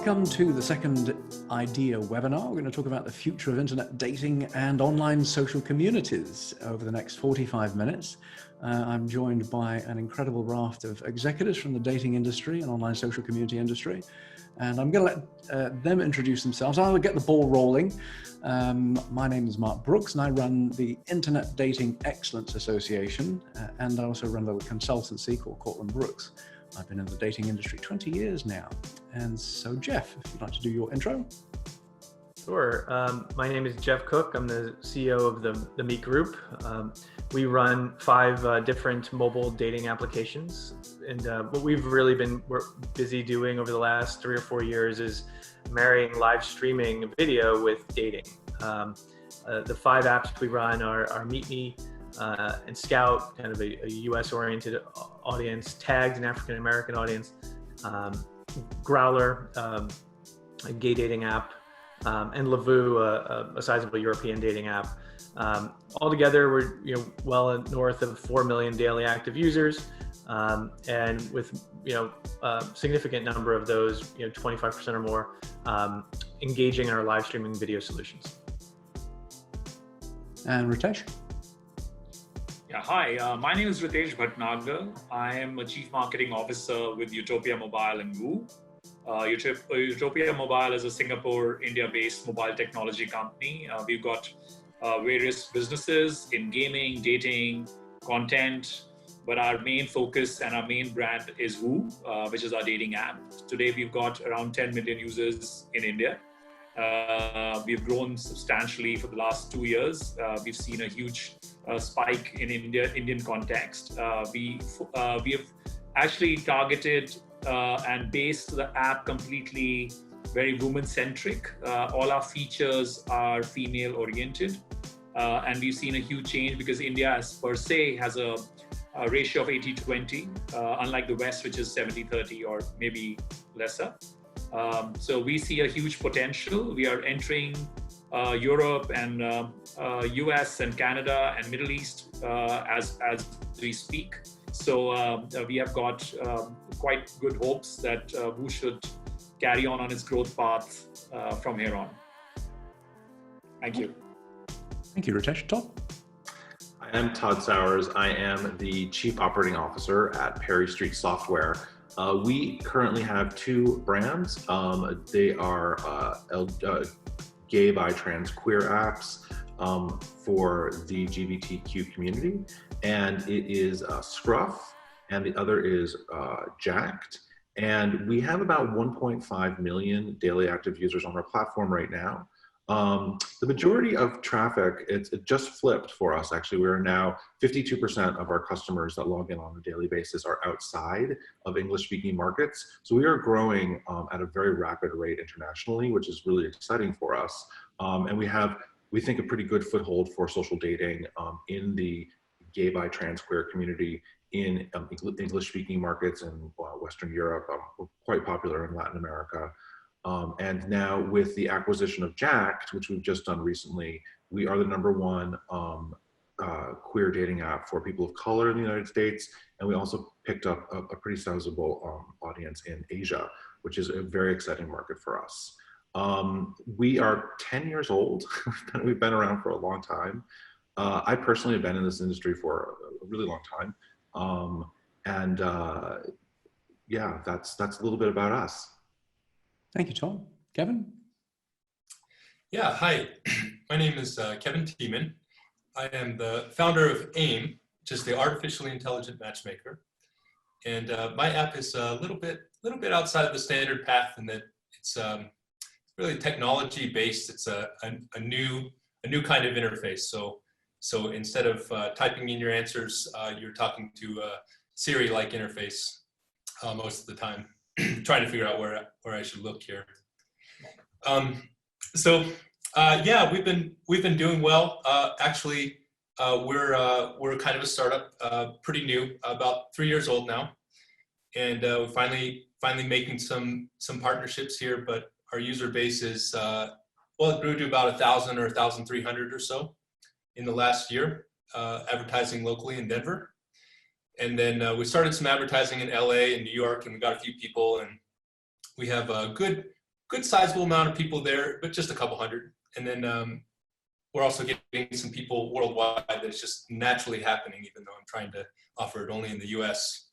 Welcome to the second idea webinar. We're going to talk about the future of internet dating and online social communities over the next 45 minutes. I'm joined by an incredible raft of executives from the dating industry and online social community industry. And I'm going to let them introduce themselves. I'll get the ball rolling. My name is Mark Brooks and I run the Internet Dating Excellence Association, and I also run a little consultancy called Cortland Brooks. I've been in the dating industry 20 years now. And so Geoff, if you'd like to do your intro. Sure. My name is Geoff Cook. I'm the CEO of the Meet Group. We run 5 different mobile dating applications. And what we've really been busy doing over the last 3 or 4 years is marrying live streaming video with dating. The 5 apps we run are Meetme, and Skout, kind of a US-oriented audience, Tagged, an African-American audience, Growler, a gay dating app, and Lovoo, a sizable European dating app. Altogether, we're well north of 4 million daily active users, and with a significant number of those, 25% or more, engaging in our live streaming video solutions. And Ritesh? Yeah, hi, my name is Ritesh Bhatnagar. I am a Chief Marketing Officer with Utopia Mobile and Woo. Utopia Mobile is a Singapore, India-based mobile technology company. We've got various businesses in gaming, dating, content, but our main focus and our main brand is Woo, which is our dating app. Today, we've got around 10 million users in India. We've grown substantially for the last 2 years. We've seen a huge spike in Indian context. We have actually targeted and based the app completely very woman-centric. All our features are female-oriented, and we've seen a huge change because India, as per se, has a ratio of 80-20, unlike the West, which is 70-30 or maybe lesser. So we see a huge potential. We are entering Europe and US and Canada and Middle East as we speak. So we have got quite good hopes that Woo should carry on its growth path from here on. Thank you. Thank you, Ritesh. Todd? I am Todd Sowers. I am the Chief Operating Officer at Perry Street Software. We currently have 2 brands. They are gay, bi, trans, queer apps for the LGBTQ community. And it is Scruff, and the other is Jacked. And we have about 1.5 million daily active users on our platform right now. The majority of traffic, it just flipped for us, actually. We are now 52% of our customers that log in on a daily basis are outside of English-speaking markets. So we are growing at a very rapid rate internationally, which is really exciting for us. And we think, a pretty good foothold for social dating in the gay, bi, trans, queer community in English-speaking markets in Western Europe. We're quite popular in Latin America. And now with the acquisition of Jacked, which we've just done recently, we are the #1 queer dating app for people of color in the United States. And we also picked up a pretty sizable audience in Asia, which is a very exciting market for us. We are 10 years old. We've been around for a long time. I personally have been in this industry for a really long time. Yeah, that's a little bit about us. Thank you, Tom. Kevin? Yeah, hi. My name is Kevin Teman. I am the founder of AIM, which is the Artificially Intelligent Matchmaker. And my app is a little bit outside the standard path in that it's really technology based. It's a new kind of interface. So instead of typing in your answers, you're talking to a Siri-like interface most of the time. Trying to figure out where I should look here. Yeah, we've been doing well. Actually, we're kind of a startup, pretty new, about 3 years old now, and we're finally making some partnerships here. But our user base is it grew to about 1,000 or 1,300 or so in the last year, advertising locally in Denver. And then we started some advertising in LA and New York, and we got a few people, and we have a good good sizable amount of people there, but just a couple hundred. And then we're also getting some people worldwide that's just naturally happening, even though I'm trying to offer it only in the US.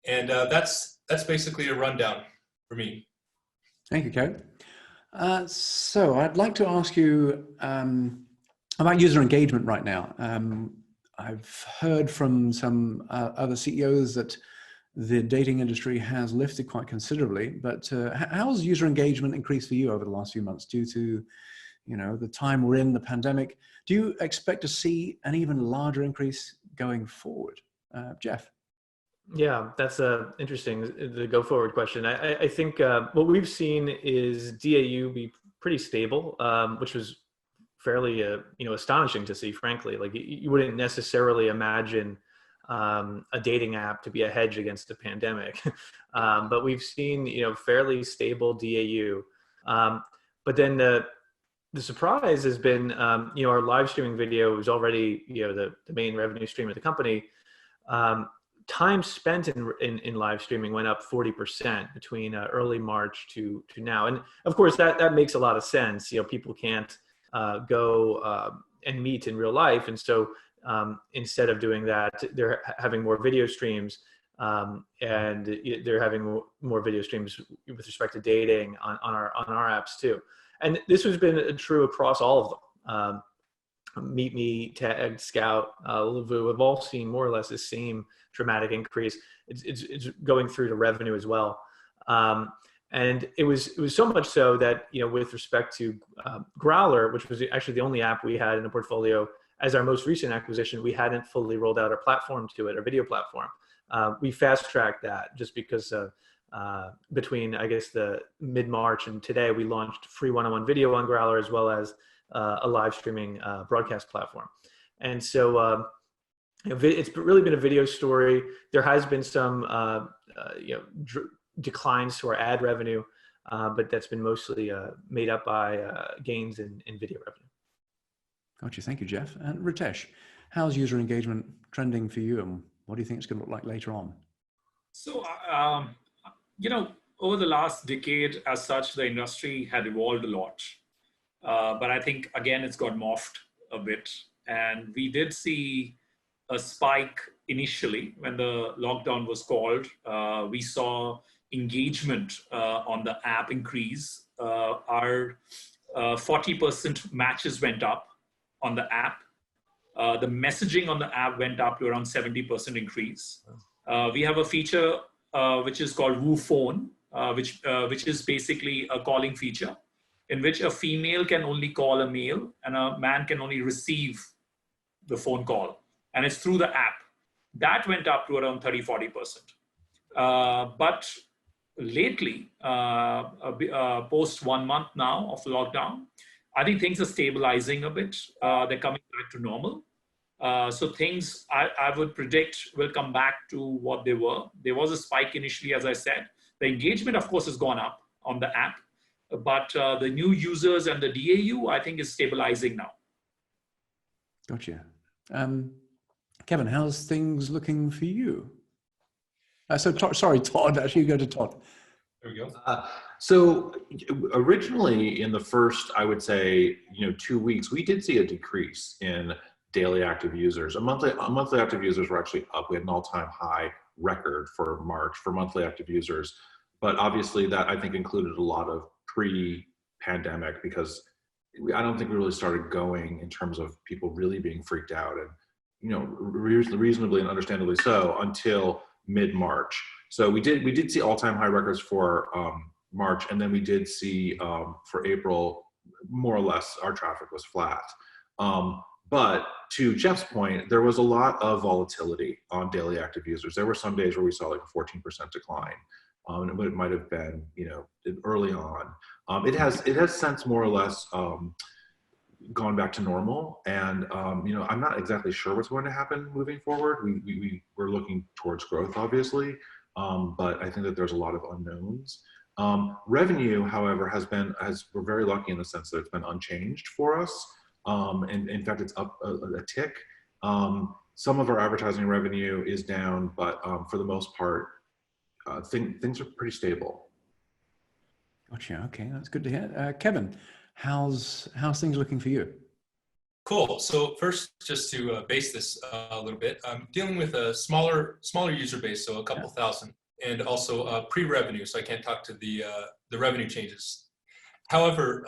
And that's basically a rundown for me. Thank you, Kev. So I'd like to ask you about user engagement right now. I've heard from some other CEOs that the dating industry has lifted quite considerably, but how's user engagement increased for you over the last few months due to, you know, the time we're in, the pandemic? Do you expect to see an even larger increase going forward? Geoff? Yeah, that's interesting, the go forward question. I think what we've seen is DAU be pretty stable, which was fairly you know, astonishing to see, frankly. Like you wouldn't necessarily imagine a dating app to be a hedge against a pandemic, but we've seen, you know, fairly stable DAU. But then the surprise has been, you know, our live streaming video was already, you know, the main revenue stream of the company. Time spent in live streaming went up 40% between early March to now. And of course that makes a lot of sense. You know, people can't go and meet in real life. And so instead of doing that, they're having more video streams, and they're having more video streams with respect to dating on our apps too. And this has been true across all of them. Meetme, Tag, Skout, Lovoo have all seen more or less the same dramatic increase. It's going through to revenue as well. And it was so much so that, you know, with respect to Growler, which was actually the only app we had in the portfolio as our most recent acquisition, we hadn't fully rolled out our platform to it, our video platform. We fast tracked that just because between, I guess, the mid-March and today, we launched free one-on-one video on Growler as well as a live streaming broadcast platform. And so it's really been a video story. There has been some you know, declines to our ad revenue, but that's been mostly made up by gains in video revenue. Gotcha. Thank you, Geoff. And Ritesh, how's user engagement trending for you, and what do you think it's going to look like later on? So, you know, over the last decade, as such, the industry had evolved a lot. But I think, again, it's got morphed a bit. And we did see a spike initially when the lockdown was called. We saw engagement on the app increase. Our 40% matches went up on the app. The messaging on the app went up to around 70% increase. We have a feature which is called Woo Phone, which is basically a calling feature in which a female can only call a male and a man can only receive the phone call. And it's through the app. That went up to around 30–40%. But lately, post 1 month now of lockdown, I think things are stabilizing a bit. They're coming back to normal. So things I would predict will come back to what they were. There was a spike initially, as I said. The engagement, of course, has gone up on the app, but the new users and the DAU, I think, is stabilizing now. Gotcha. Kevin, how's things looking for you? Sorry, Todd, actually you go to Todd. There we go. So originally in the first, I would say, 2 weeks, we did see a decrease in daily active users. Monthly active users were actually up. We had an all-time high record for March for monthly active users. But obviously that, I think, included a lot of pre-pandemic, because I don't think we really started going in terms of people really being freaked out, and reasonably and understandably so, until mid-March. So we did see all-time high records for March, and then we did see for April, more or less, our traffic was flat. But to Geoff's point, there was a lot of volatility on daily active users. There were some days where we saw like a 14% decline. And it might have been, early on. It has since more or less gone back to normal. And, I'm not exactly sure what's going to happen moving forward. We're looking towards growth, obviously, but I think that there's a lot of unknowns. Revenue, however, we're very lucky in the sense that it's been unchanged for us. And in fact, it's up a tick. Some of our advertising revenue is down, but for the most part, things are pretty stable. Gotcha. Okay, that's good to hear. Kevin, how's things looking for you? Cool. So first, just to base this a little bit, I'm dealing with a smaller user base, so a couple thousand, and also pre-revenue, so I can't talk to the revenue changes. However,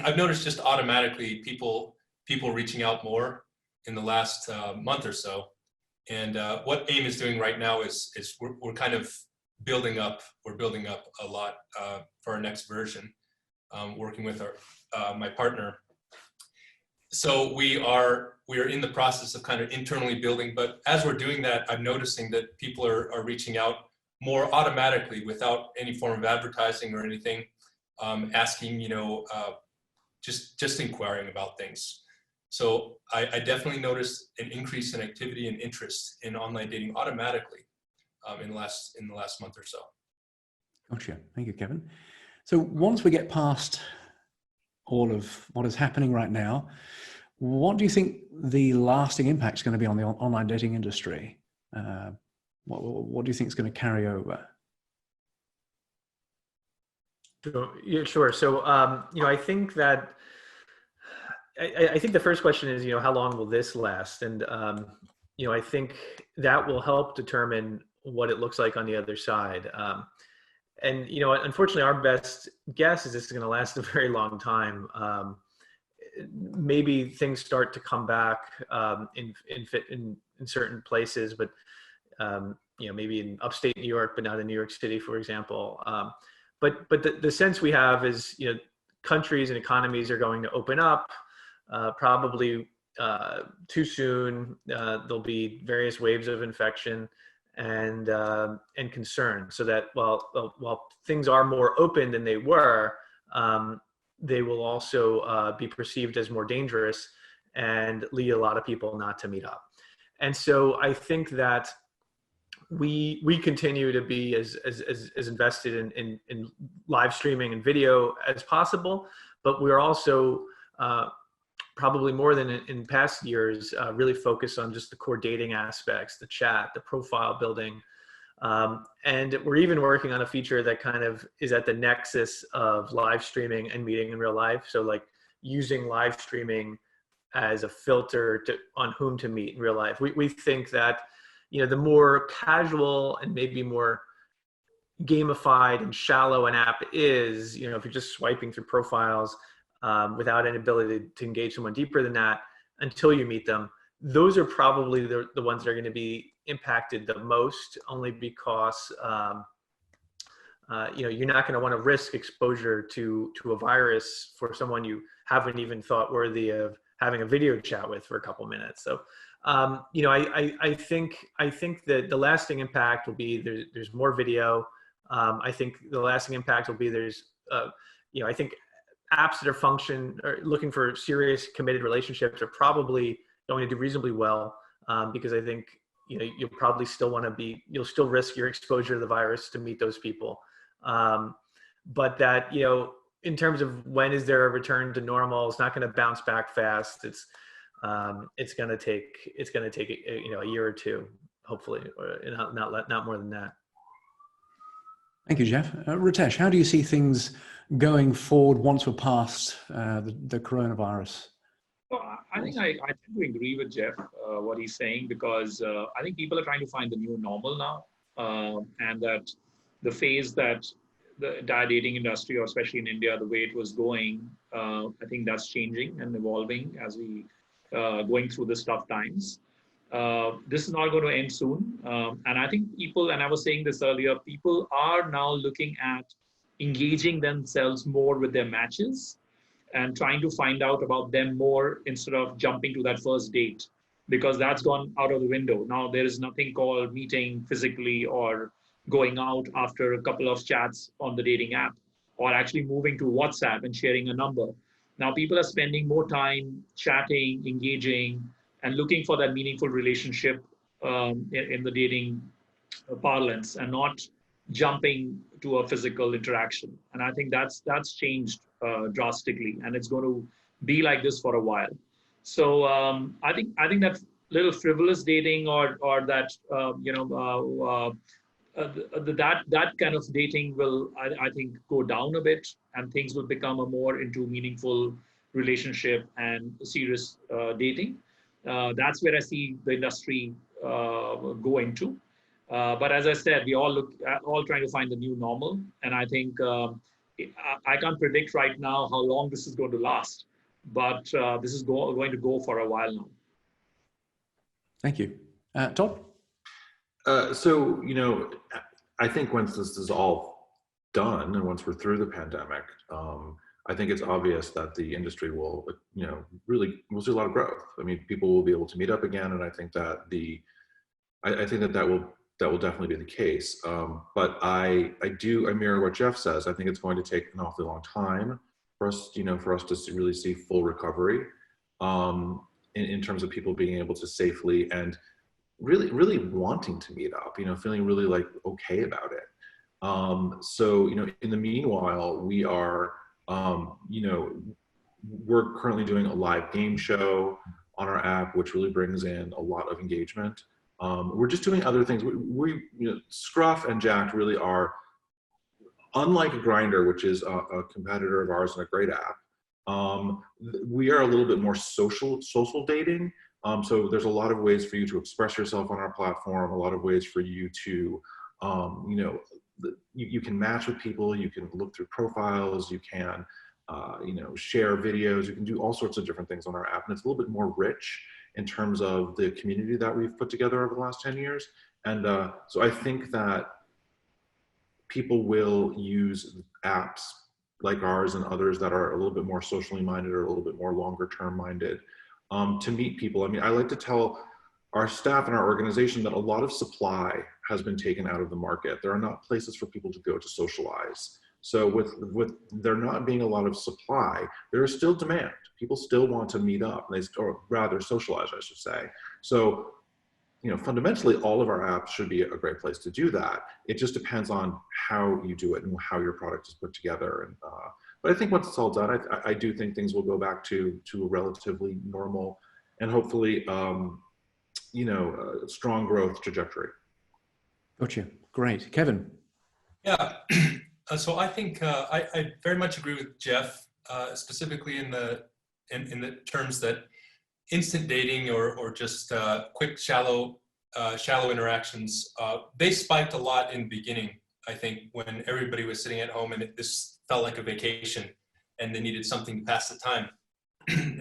I've noticed just automatically people reaching out more in the last month or so. And what AIM is doing right now is we're kind of building up a lot for our next version, working with my partner. So we are in the process of kind of internally building, but as we're doing that, I'm noticing that people are reaching out more automatically without any form of advertising or anything, asking, just inquiring about things. So I definitely noticed an increase in activity and interest in online dating automatically in the last month or so. Gotcha. Thank you, Kevin. So once we get past all of what is happening right now, what do you think the lasting impact is going to be on the online dating industry? What do you think is going to carry over? Yeah, sure. So, I think that I think the first question is, how long will this last? And, I think that will help determine what it looks like on the other side. And, unfortunately, our best guess is this is going to last a very long time. Maybe things start to come back in certain places, but, maybe in upstate New York, but not in New York City, for example. But the sense we have is, countries and economies are going to open up, probably too soon. There'll be various waves of infection and concern, so that while things are more open than they were, they will also be perceived as more dangerous and lead a lot of people not to meet up. And so I think that we continue to be as invested in live streaming and video as possible, but we're also probably more than in past years really focused on just the core dating aspects, the chat, the profile building. And we're even working on a feature that kind of is at the nexus of live streaming and meeting in real life. So like using live streaming as a filter on whom to meet in real life. We think that, the more casual and maybe more gamified and shallow an app is, if you're just swiping through profiles without an ability to engage someone deeper than that until you meet them, those are probably the ones that are going to be impacted the most, only because you're not going to want to risk exposure to a virus for someone you haven't even thought worthy of having a video chat with for a couple minutes. So I think that the lasting impact will be there's more video. I think the lasting impact will be I think apps that are looking for serious committed relationships are probably going to do reasonably well, because I think you'll probably still you'll still risk your exposure to the virus to meet those people. But that, in terms of when is there a return to normal, it's not going to bounce back fast. It's going to take a year or two, hopefully, or not more than that. Thank you, Geoff. Ritesh, how do you see things going forward once we're past the coronavirus? Well, I think I tend to agree with Geoff, what he's saying, because I think people are trying to find the new normal now, and that the phase that the entire dating industry, or especially in India, the way it was going, I think that's changing and evolving as we going through this tough times. This is not going to end soon. And I think people, and I was saying this earlier, people are now looking at engaging themselves more with their matches and trying to find out about them more instead of jumping to that first date, because that's gone out of the window. Now there is nothing called meeting physically or going out after a couple of chats on the dating app, or actually moving to WhatsApp and sharing a number. Now people are spending more time chatting, engaging, and looking for that meaningful relationship in the dating parlance, and not jumping to a physical interaction. And I think that's changed drastically, and it's going to be like this for a while. So I think that little frivolous dating or that that kind of dating will, I think, go down a bit, and things will become a more into meaningful relationship and serious dating. That's where I see the industry going to. But as I said, we all trying to find the new normal, and I think I can't predict right now how long this is going to last, but this is going to go for a while now. Thank you. Todd? So, I think once this is all done and once we're through the pandemic, I think it's obvious that the industry will, we'll see a lot of growth. I mean, people will be able to meet up again, and I think that that will definitely be the case. But I mirror what Geoff says. I think it's going to take an awfully long time for us to really see full recovery in terms of people being able to safely and really wanting to meet up, feeling really like okay about it. So, in the meanwhile, we are, we're currently doing a live game show on our app, which really brings in a lot of engagement. We're just doing other things. Scruff and Jacked really are, unlike Grindr, which is a competitor of ours and a great app. We are a little bit more social dating. So there's a lot of ways for you to express yourself on our platform, a lot of ways for you to, you can match with people, you can look through profiles, you can, share videos, you can do all sorts of different things on our app. And it's a little bit more rich in terms of the community that we've put together over the last 10 years. And so I think that people will use apps like ours and others that are a little bit more socially minded or a little bit more longer term minded to meet people. I mean, I like to tell our staff and our organization that a lot of supply has been taken out of the market. There are not places for people to go to socialize. So with there not being a lot of supply, there is still demand. People still want to meet up, or rather socialize, I should say. So, fundamentally, all of our apps should be a great place to do that. It just depends on how you do it and how your product is put together. And but I think once it's all done, I do think things will go back to a relatively normal and hopefully, strong growth trajectory. Gotcha. Great. Kevin? Yeah. So I think I very much agree with Geoff, specifically in the terms that instant dating or just quick, shallow interactions, they spiked a lot in the beginning. I think when everybody was sitting at home and this felt like a vacation, and they needed something to pass the time.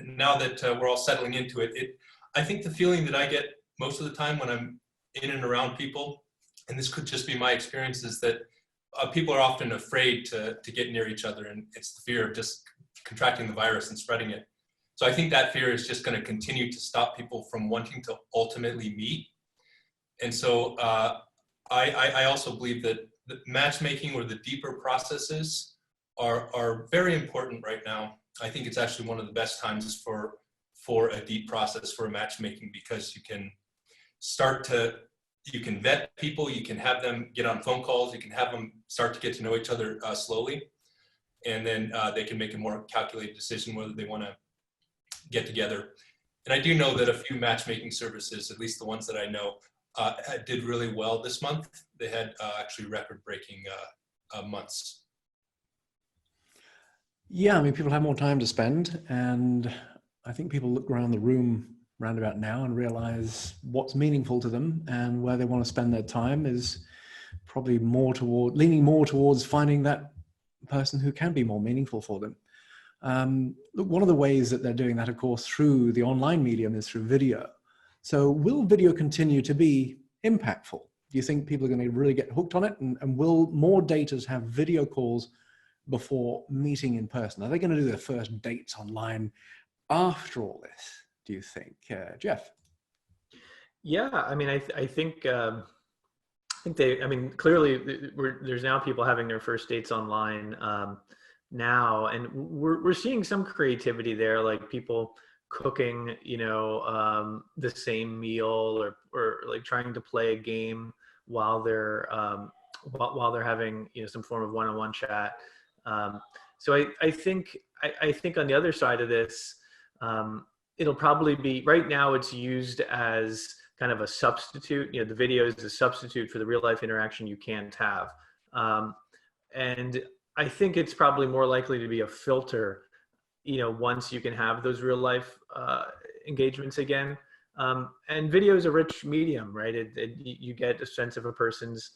Now that we're all settling into it, I think the feeling that I get most of the time when I'm in and around people, and this could just be my experience, is that people are often afraid to get near each other, and it's the fear of just contracting the virus and spreading it. So I think that fear is just going to continue to stop people from wanting to ultimately meet. And so I also believe that the matchmaking or the deeper processes are very important right now. I think it's actually one of the best times for a deep process for a matchmaking, because you can vet people, you can have them get on phone calls, you can have them start to get to know each other slowly, and then they can make a more calculated decision whether they want to get together. And I do know that a few matchmaking services, at least the ones that I know, did really well this month. They had actually record-breaking months. Yeah, I mean, people have more time to spend, and I think people look around the room round about now and realize what's meaningful to them, and where they want to spend their time is probably leaning more towards finding that person who can be more meaningful for them. Look, one of the ways that they're doing that, of course, through the online medium is through video. So will video continue to be impactful? Do you think people are going to really get hooked on it? And will more daters have video calls before meeting in person? Are they going to do their first dates online after all this, do you think? Geoff? Yeah, I mean, I think they, I mean, clearly there's now people having their first dates online now, and we're seeing some creativity there, like people cooking, the same meal, or like trying to play a game while they're having, some form of one-on-one chat. So I think on the other side of this, it'll probably be, right now it's used as kind of a substitute. The video is a substitute for the real life interaction you can't have. And I think it's probably more likely to be a filter, once you can have those real life engagements again. And video is a rich medium, right? You get a sense of a person's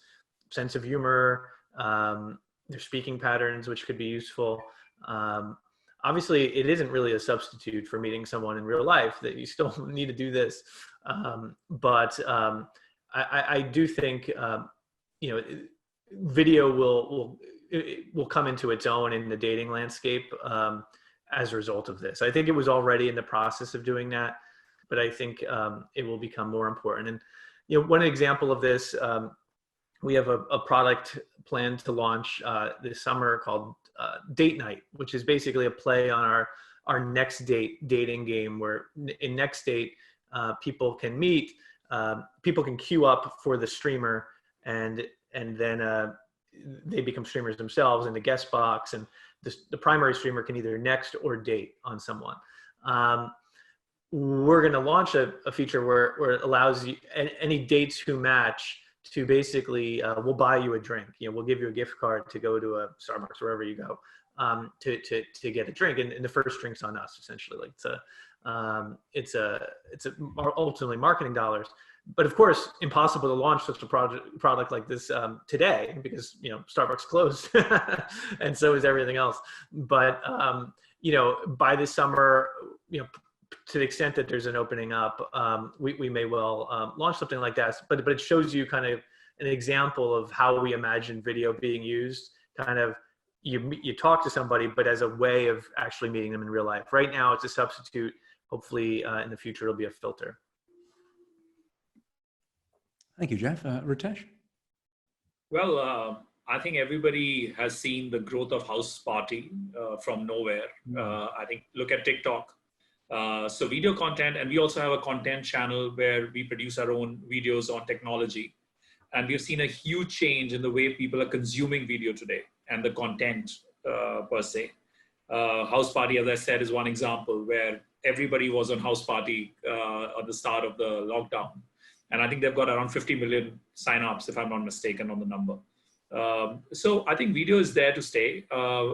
sense of humor, their speaking patterns, which could be useful. Obviously, it isn't really a substitute for meeting someone in real life, that you still need to do this. But I do think, video will come into its own in the dating landscape as a result of this. I think it was already in the process of doing that, but I think it will become more important. And one example of this, we have a product planned to launch this summer called Date Night, which is basically a play on our Next Date dating game, where in Next Date people can meet, people can queue up for the streamer, and then they become streamers themselves in the guest box, and the primary streamer can either next or date on someone. We're going to launch a feature where it allows you, any dates who match, to basically, we'll buy you a drink. We'll give you a gift card to go to a Starbucks, wherever you go, to get a drink, and the first drink's on us, essentially. Like it's ultimately marketing dollars. But of course, impossible to launch such a product like this today, because Starbucks closed, and so is everything else. But by this summer, to the extent that there's an opening up, we may well launch something like that. But it shows you kind of an example of how we imagine video being used. Kind of you talk to somebody, but as a way of actually meeting them in real life. Right now, it's a substitute. Hopefully, in the future, it'll be a filter. Thank you, Geoff. Ritesh? Well, I think everybody has seen the growth of house party from nowhere. I think, look at TikTok. So video content, and we also have a content channel where we produce our own videos on technology. And we've seen a huge change in the way people are consuming video today and the content per se. House party, as I said, is one example where everybody was on house party at the start of the lockdown. And I think they've got around 50 million signups, if I'm not mistaken, on the number. So I think video is there to stay.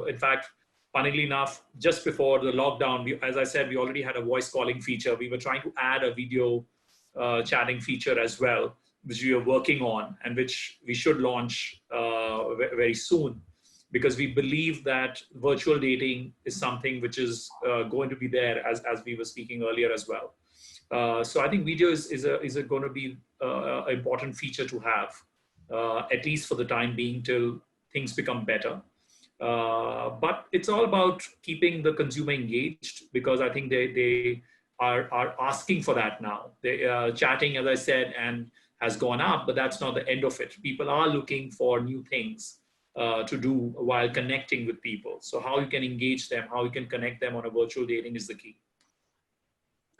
In fact, funnily enough, just before the lockdown, as I said, we already had a voice calling feature. We were trying to add a video chatting feature as well, which we are working on and which we should launch very soon, because we believe that virtual dating is something which is going to be there, as we were speaking earlier as well. So I think video is going to be an important feature to have, at least for the time being, till things become better. But it's all about keeping the consumer engaged, because I think they are asking for that now. Chatting, as I said, and has gone up, but that's not the end of it. People are looking for new things to do while connecting with people. So how you can engage them, how you can connect them on a virtual dating is the key.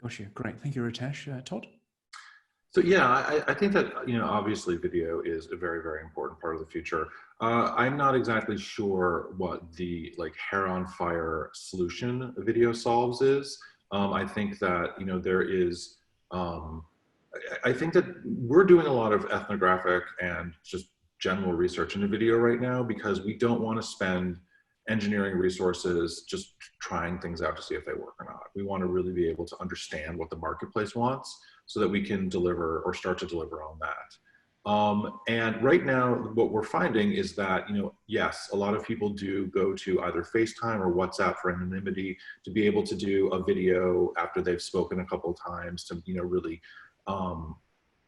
Gotcha. Great. Thank you, Ritesh. Todd? So yeah, I think that, obviously video is a very, very important part of the future. I'm not exactly sure what the hair on fire solution video solves is. I think that, there is, I think that we're doing a lot of ethnographic and just general research into video right now, because we don't want to spend engineering resources just trying things out to see if they work or not. We want to really be able to understand what the marketplace wants so that we can deliver or start to deliver on that. And right now, what we're finding is that, yes, a lot of people do go to either FaceTime or WhatsApp for anonymity to be able to do a video after they've spoken a couple of times to, really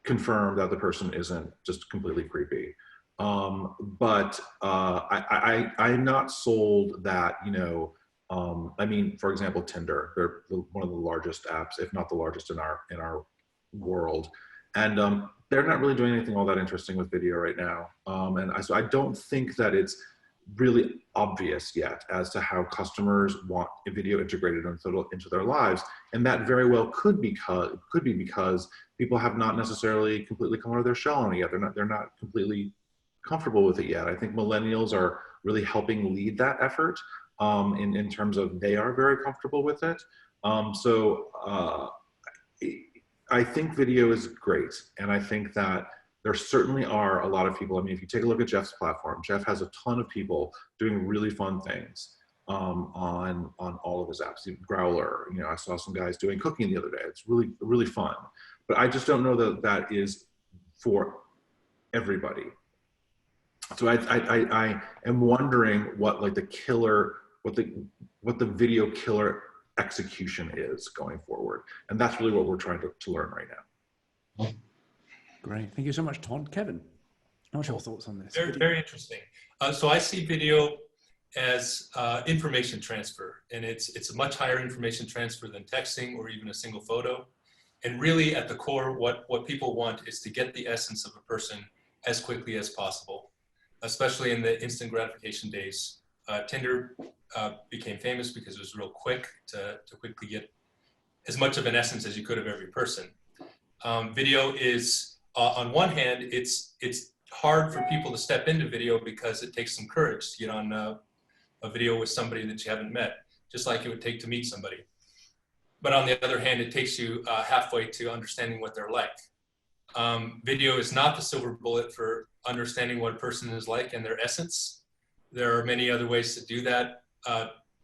confirm that the person isn't just completely creepy. But I'm not sold that, I mean, for example, Tinder, they're one of the largest apps, if not the largest in our world. And they're not really doing anything all that interesting with video right now. So I don't think that it's really obvious yet as to how customers want a video integrated into their lives. And that very well could be because people have not necessarily completely come out of their shell on it yet. They're not completely comfortable with it yet. I think millennials are really helping lead that effort in terms of they are very comfortable with it. I think video is great. And I think that there certainly are a lot of people. I mean, if you take a look at Geoff's platform, Geoff has a ton of people doing really fun things on all of his apps. Growler, you know, I saw some guys doing cooking the other day. It's really, really fun. But I just don't know that that is for everybody. So I am wondering what like the killer, what the video killer execution is going forward. And that's really what we're trying to learn right now. Great. Thank you so much, Todd. Kevin, what's your thoughts on this? Very, very interesting. So I see video as information transfer, and it's a much higher information transfer than texting or even a single photo. And really at the core, what people want is to get the essence of a person as quickly as possible, especially in the instant gratification days. Tinder became famous because it was real quick to quickly get as much of an essence as you could of every person. Video is, on one hand, it's hard for people to step into video because it takes some courage to get on a video with somebody that you haven't met, just like it would take to meet somebody. But on the other hand, it takes you halfway to understanding what they're like. Video is not the silver bullet for understanding what a person is like and their essence. There are many other ways to do that.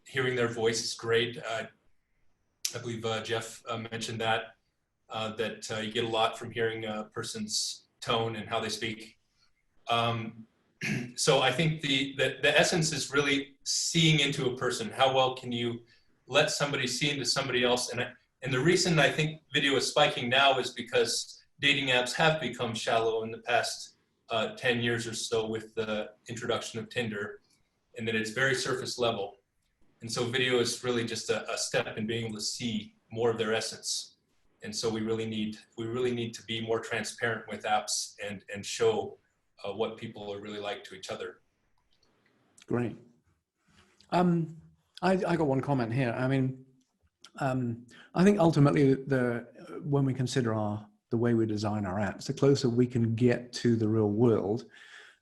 Hearing their voice is great. I believe Geoff mentioned that you get a lot from hearing a person's tone and how they speak. So I think the essence is really seeing into a person. How well can you let somebody see into somebody else? And the reason I think video is spiking now is because dating apps have become shallow in the past 10 years or so with the introduction of Tinder, and that it's very surface level. And so video is really just a step in being able to see more of their essence. And so we really need to be more transparent with apps and show what people are really like to each other. Great. I got one comment here. I mean, I think ultimately when we consider the way we design our apps, the closer we can get to the real world,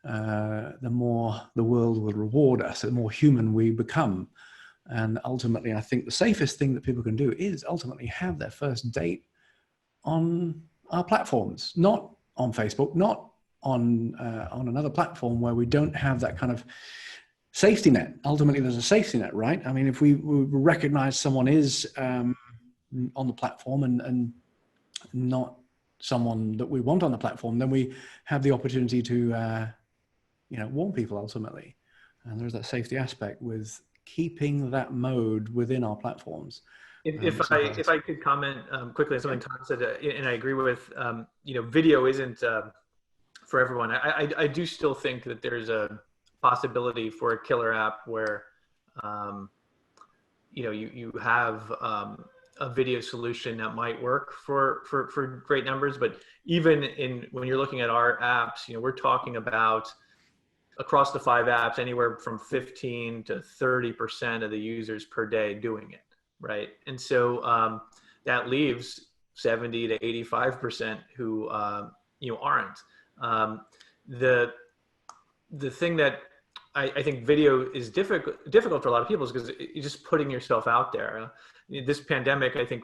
the more the world will reward us, the more human we become. And ultimately, I think the safest thing that people can do is ultimately have their first date on our platforms, not on Facebook, not on another platform where we don't have that kind of safety net. Ultimately, there's a safety net, right? I mean, if we recognize someone is on the platform and not someone that we want on the platform, then we have the opportunity to, warn people ultimately. And there's that safety aspect with keeping that mode within our platforms. If I could comment quickly on something Todd said, and I agree with, video isn't for everyone. I do still think that there's a possibility for a killer app where, you have a video solution that might work for great numbers. But even when you're looking at our apps, we're talking about across the 5 apps, anywhere from 15 to 30% of the users per day doing it, right? And so that leaves 70 to 85% who aren't. The thing that I think video is difficult for a lot of people is because you're just putting yourself out there. This pandemic, I think,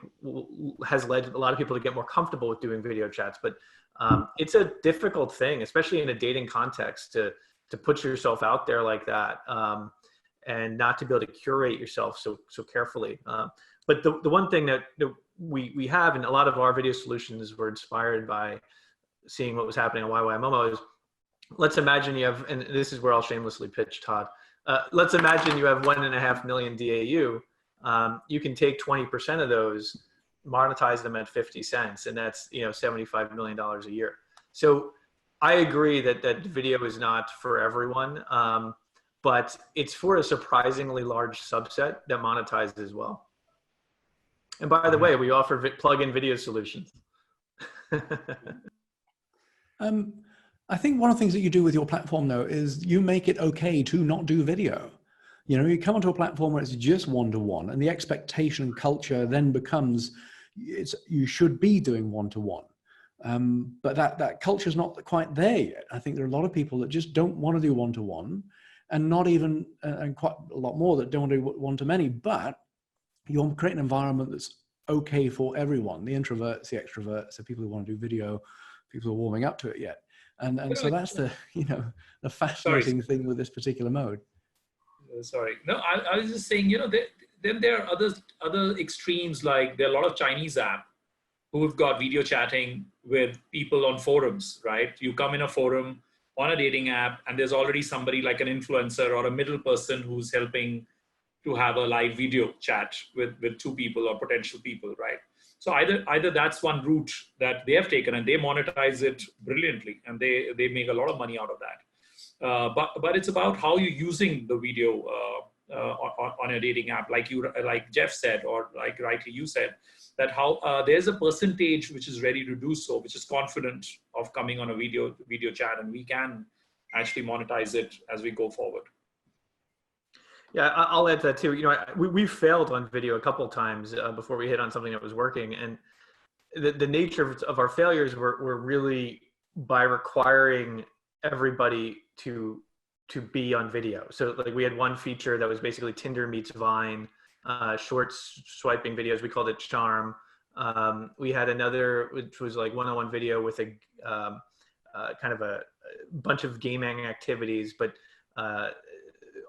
has led a lot of people to get more comfortable with doing video chats, but it's a difficult thing, especially in a dating context, to put yourself out there like that, and not to be able to curate yourself so carefully. But the one thing that we have, and a lot of our video solutions were inspired by seeing what was happening on YYMOMO, is let's imagine you have, and this is where I'll shamelessly pitch, Todd. Let's imagine you have 1.5 million DAU. You can take 20% of those, monetize them at 50 cents, and that's $75 million a year. So I agree that video is not for everyone, but it's for a surprisingly large subset that monetizes as well. And by the way, we offer plug-in video solutions. I think one of the things that you do with your platform, though, is you make it okay to not do video. You come onto a platform where it's just one-to-one, and the expectation and culture then becomes you should be doing one-to-one. But that culture is not quite there yet. I think there are a lot of people that just don't want to do one-to-one, and not even, and quite a lot more that don't want to do one-to-many. But you're creating an environment that's okay for everyone, the introverts, the extroverts, the people who want to do video, people who are warming up to it yet. And so that's the, the fascinating thing with this particular mode. Sorry. No, I was just saying, then there are other extremes, like there are a lot of Chinese apps who've got video chatting with people on forums, right? You come in a forum on a dating app and there's already somebody like an influencer or a middle person who's helping to have a live video chat with two people or potential people, right? So either that's one route that they have taken and they monetize it brilliantly and they make a lot of money out of that. But it's about how you're using the video on a dating app, like Geoff said, or like rightly you said, that how there's a percentage which is ready to do so, which is confident of coming on a video chat, and we can actually monetize it as we go forward. Yeah, I'll add to that too. We failed on video a couple of times before we hit on something that was working, and the nature of our failures were really by requiring everybody to be on video. So like we had one feature that was basically Tinder meets Vine, short swiping videos. We called it Charm. We had another which was like one-on-one video with a kind of a bunch of gaming activities, but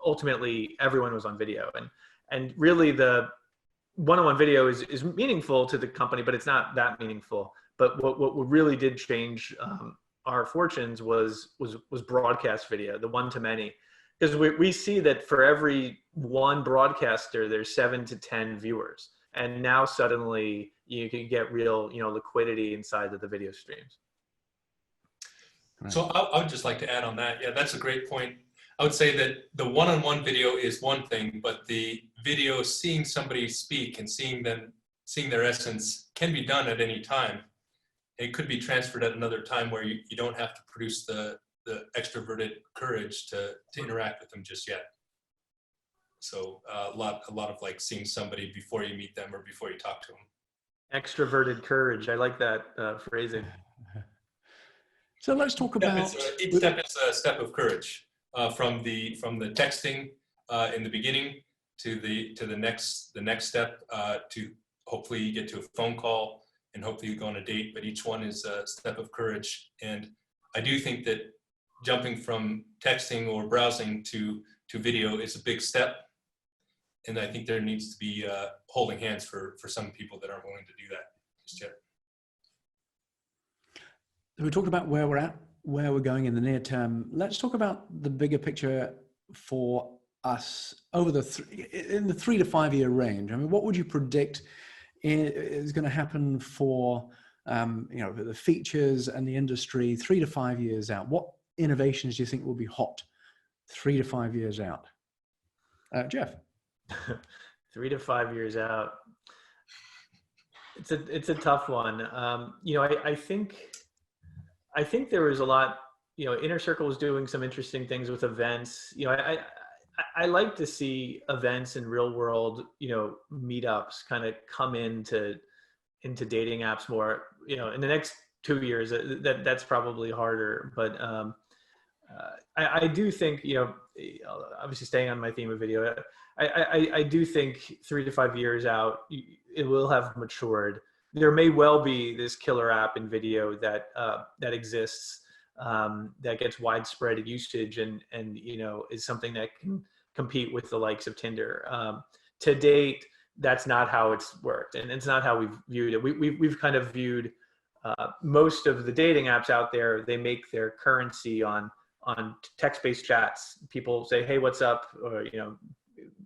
ultimately everyone was on video, and really the one-on-one video is meaningful to the company, but it's not that meaningful. But what really did change our fortunes was broadcast video, the one-to-many, because we see that for every one broadcaster there's 7 to 10 viewers, and now suddenly you can get real liquidity inside of the video streams. So I would just like to add on that. Yeah, that's a great point. I would say that the one-on-one video is one thing, but the video, seeing somebody speak and seeing their essence, can be done at any time. It could be transferred at another time where you don't have to produce the extroverted courage to interact with them just yet. So a lot of like seeing somebody before you meet them or before you talk to them. Extroverted courage. I like that phrasing. So let's talk about each step is a step of courage. From the texting in the beginning to the next step to hopefully you get to a phone call and hopefully you go on a date, but each one is a step of courage. And I do think that jumping from texting or browsing to video is a big step, and I think there needs to be holding hands for some people that aren't willing to do that just yet. We talked about where we're at, where we're going in the near term. Let's talk about the bigger picture for us over in the 3 to 5 year range. I mean, what would you predict is going to happen for the features and the industry 3 to 5 years out? What innovations do you think will be hot 3 to 5 years out? Geoff? 3 to 5 years out. It's a tough one. I think there was a lot, Inner Circle was doing some interesting things with events. I like to see events and real world, meetups kind of come into dating apps more, in the next 2 years. That's probably harder, but I do think, obviously staying on my theme of video, I do think 3 to 5 years out, it will have matured. There may well be this killer app in video that exists that gets widespread usage and is something that can compete with the likes of Tinder. To date, that's not how it's worked, and it's not how we've viewed it. We've kind of viewed most of the dating apps out there. They make their currency on text-based chats. People say, "Hey, what's up?" or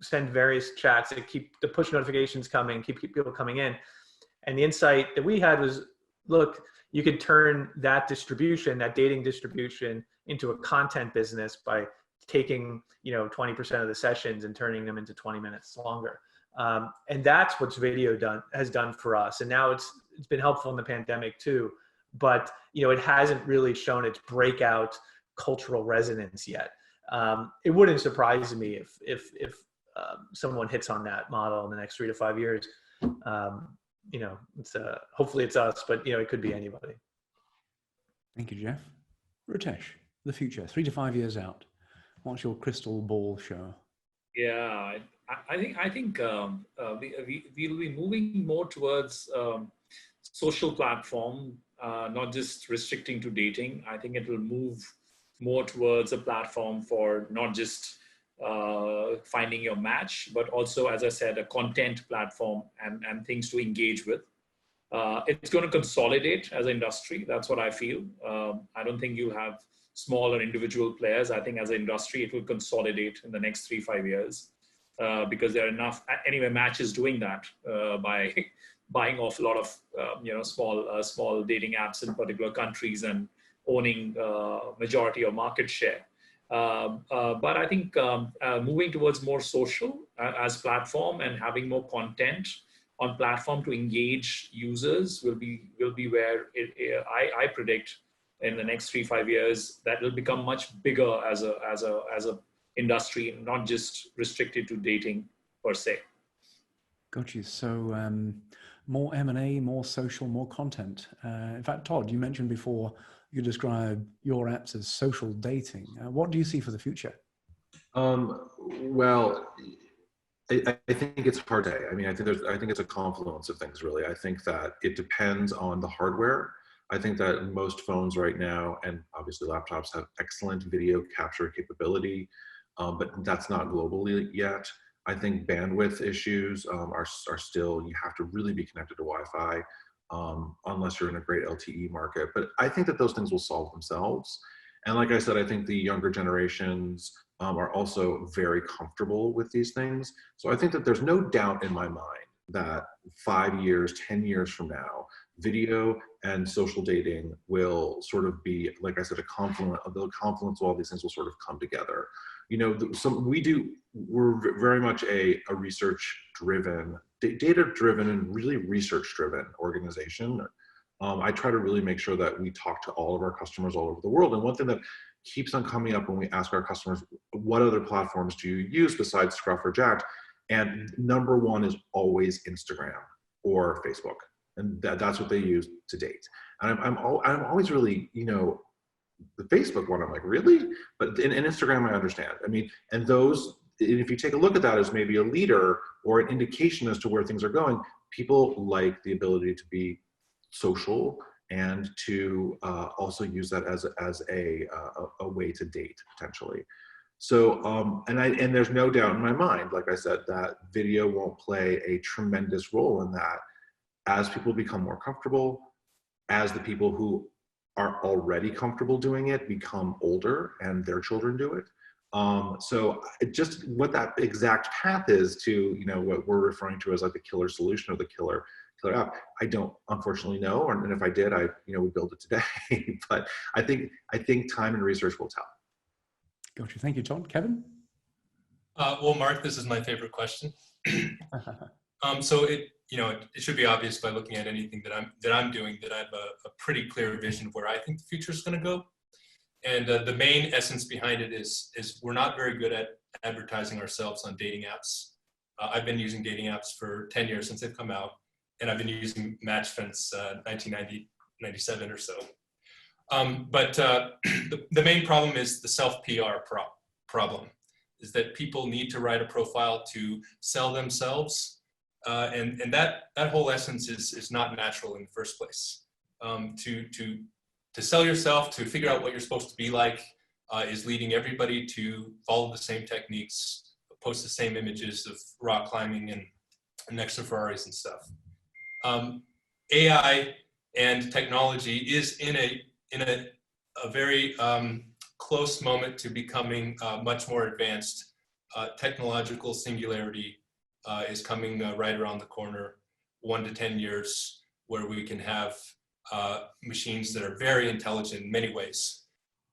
send various chats that keep the push notifications coming, keep people coming in. And the insight that we had was, look, you could turn that distribution, that dating distribution, into a content business by taking 20% of the sessions and turning them into 20 minutes longer. And that's what video has done for us. And now it's been helpful in the pandemic too, but it hasn't really shown its breakout cultural resonance yet. It wouldn't surprise me if someone hits on that model in the next 3 to 5 years. It's hopefully it's us, but it could be anybody. Thank you, Geoff. Ritesh, the future, 3 to 5 years out. What's your crystal ball show? Yeah, I think we'll be moving more towards social platform, not just restricting to dating. I think it will move more towards a platform for not just finding your match, but also, as I said, a content platform and things to engage with. It's going to consolidate as an industry. That's what I feel. I don't think you'll have small or individual players. I think as an industry, it will consolidate in the next 3-5 years because there are enough. Anyway, Match is doing that by buying off a lot of small dating apps in particular countries and owning majority of market share. But I think moving towards more social as platform and having more content on platform to engage users will be where I predict in the next 3-5 years that will become much bigger as a industry, not just restricted to dating per se. Got you. So more M&A, more social, more content. In fact, Todd, you mentioned before you describe your apps as social dating. What do you see for the future? Well, I think it's hard to say. I mean, I think it's a confluence of things, really. I think that it depends on the hardware. I think that most phones right now, and obviously laptops, have excellent video capture capability, but that's not globally yet. I think bandwidth issues are still, you have to really be connected to Wi-Fi unless you're in a great LTE market. But I think that those things will solve themselves. And like I said, I think the younger generations are also very comfortable with these things. So I think that there's no doubt in my mind that 5 years, 10 years from now, video and social dating will sort of be, like I said, the confluence of all these things will sort of come together. You know, we're very much a research-driven, data-driven, and really research-driven organization. I try to really make sure that we talk to all of our customers all over the world. And one thing that keeps on coming up when we ask our customers, what other platforms do you use besides Scruff or Jacked? And number one is always Instagram or Facebook. And that's what they use to date. And I'm always really, you know, the Facebook one, I'm like, really? But in Instagram, I understand. I mean, and those, if you take a look at that as maybe a leader or an indication as to where things are going, people like the ability to be social and to also use that as a way to date potentially. So and there's no doubt in my mind, like I said, that video won't play a tremendous role in that as people become more comfortable, as the people who are already comfortable doing it become older and their children do it. So just what that exact path is to, you know, what we're referring to as like the killer solution or the killer app, I don't unfortunately know. And if I did, would build it today. But I think time and research will tell. Gotcha. Thank you, Todd. Kevin? Well, Mark, this is my favorite question. So it should be obvious by looking at anything that I'm doing that I have a pretty clear vision of where I think the future is going to go. And the main essence behind it is we're not very good at advertising ourselves on dating apps. I've been using dating apps for 10 years since they've come out, and I've been using Match since 1990, 97 or so. But the main problem is the self-PR problem, is that people need to write a profile to sell themselves. And that whole essence is not natural in the first place. To sell yourself, to figure out what you're supposed to be like, is leading everybody to follow the same techniques, post the same images of rock climbing and next to Ferraris and stuff. AI and technology is in a very close moment to becoming much more advanced. Technological singularity is coming right around the corner, 1 to 10 years, where we can have machines that are very intelligent in many ways.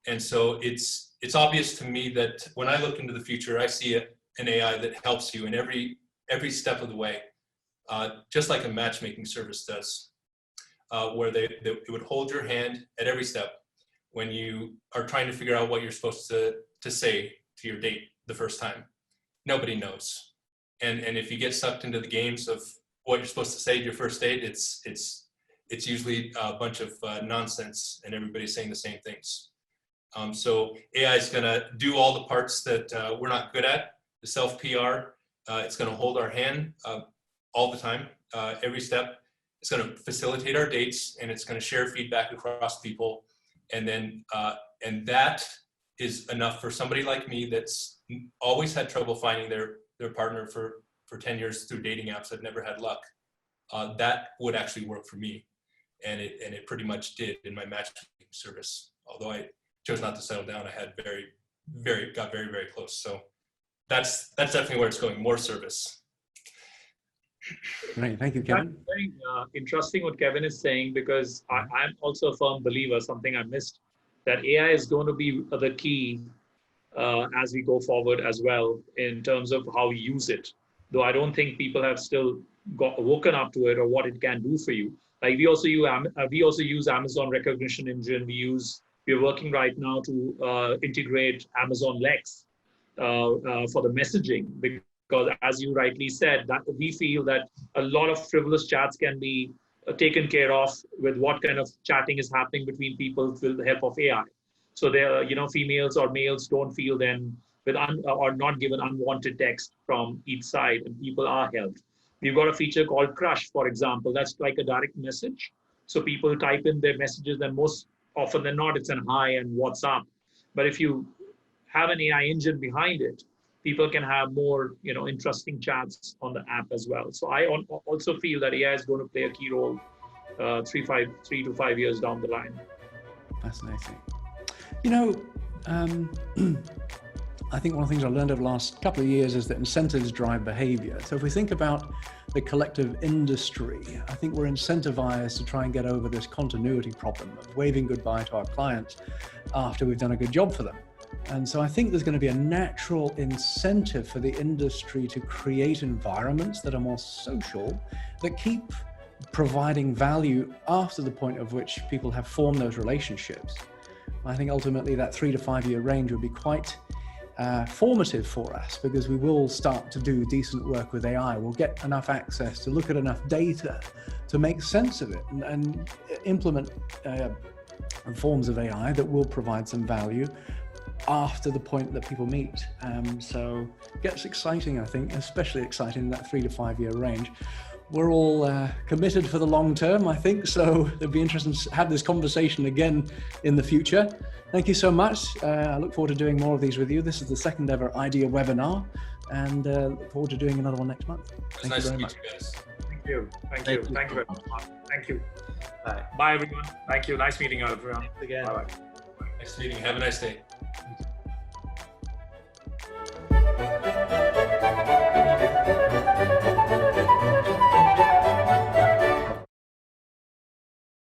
And so it's obvious to me that when I look into the future, I see an AI that helps you in every step of the way, just like a matchmaking service does, where it would hold your hand at every step when you are trying to figure out what you're supposed to say to your date the first time. Nobody knows. And if you get sucked into the games of what you're supposed to say to your first date, it's usually a bunch of nonsense and everybody's saying the same things. So AI is going to do all the parts that we're not good at, the self-PR. It's going to hold our hand all the time, every step. It's going to facilitate our dates, and it's going to share feedback across people. And then, and that is enough for somebody like me that's always had trouble finding their partner for 10 years through dating apps that never had luck. That would actually work for me. And it pretty much did in my matchmaking service. Although I chose not to settle down, I had got very, very close. So that's definitely where it's going, more service. Great, thank you, Kevin. That's very interesting what Kevin is saying, because I'm also a firm believer, something I missed, that AI is going to be the key as we go forward as well in terms of how we use it. Though I don't think people have still woken up to it or what it can do for you. Like we also use Amazon Recognition Engine. We're working right now to integrate Amazon Lex for the messaging, because as you rightly said, that we feel that a lot of frivolous chats can be taken care of with what kind of chatting is happening between people with the help of AI. So there, females or males don't feel then or not given unwanted text from each side, and people are helped. We've got a feature called Crush, for example. That's like a direct message. So people type in their messages, and most often than not, it's an hi and what's up. But if you have an AI engine behind it, people can have more, interesting chats on the app as well. So I also feel that AI is going to play a key role 3 to 5 years down the line. Fascinating. I think one of the things I learned over the last couple of years is that incentives drive behavior. So if we think about the collective industry, I think we're incentivized to try and get over this continuity problem of waving goodbye to our clients after we've done a good job for them. And so I think there's going to be a natural incentive for the industry to create environments that are more social, that keep providing value after the point of which people have formed those relationships. I think ultimately that 3 to 5 year range would be quite formative for us, because we will start to do decent work with AI. We'll get enough access to look at enough data to make sense of it and implement forms of AI that will provide some value after the point that people meet. So it gets exciting, I think, especially exciting in that 3 to 5 year range. We're all committed for the long term, I think, so it'd be interesting to have this conversation again in the future. Thank you so much. I look forward to doing more of these with you. This is the second ever idea webinar, and look forward to doing another one next month. Thank you very much. You guys. Thank you very much. Thank you. Bye everyone. Thank you. Nice meeting you, everyone. Again. Bye. Nice meeting. Have a nice day.